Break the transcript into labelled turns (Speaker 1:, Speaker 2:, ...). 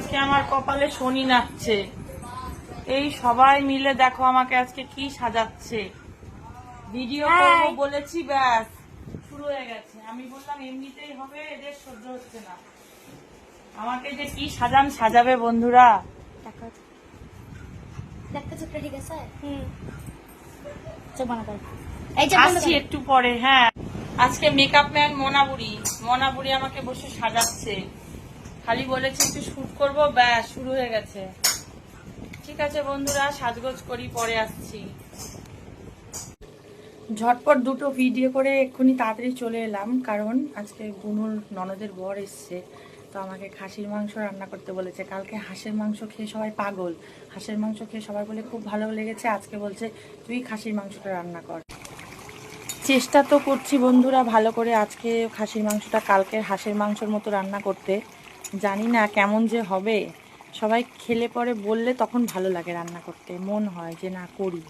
Speaker 1: আজকে আমার কপালে শনি নাচছে। এই সবাই মিলে দেখো আমাকে আজকে কি সাজাচ্ছে। ভিডিও করবো বলেছি, ব্যাস শুরু হয়ে গেছে। আমি বললাম এমনিতেই হবে, এদের সহ্য হচ্ছে না। আমাকে যে কি সাজাবে বন্ধুরা। আসছি একটু পরে। হ্যাঁ, আজকে মেকআপ ম্যান মনাবুড়ি আমাকে বসে সাজাচ্ছে। খালি বলেছি একটু শুট করবো, ব্যাস শুরু হয়ে গেছে। ঠিক আছে বন্ধুরা, সাজগোজ করি, পরে আসছি। ঝটপট দুটো ভিডিও করে এক্ষুনি তাড়াতাড়ি চলে এলাম, কারণ আজকে বুনুর ননদের বর এসছে। তো আমাকে খাসির মাংস রান্না করতে বলেছে। কালকে হাঁসের মাংস খেয়ে সবাই পাগল, হাঁসের মাংস খেয়ে সবাই বলে খুব ভালো লেগেছে। আজকে বলছে তুই খাসির মাংসটা রান্না কর। চেষ্টা তো করছি বন্ধুরা ভালো করে আজকে খাসির মাংসটা কালকের হাঁসের মাংসর মতো রান্না করতে। জানি না কেমন যে হবে, সবাই খেলে পরে বললে তখন ভালো লাগে রান্না করতে, মন হয় যে না করি।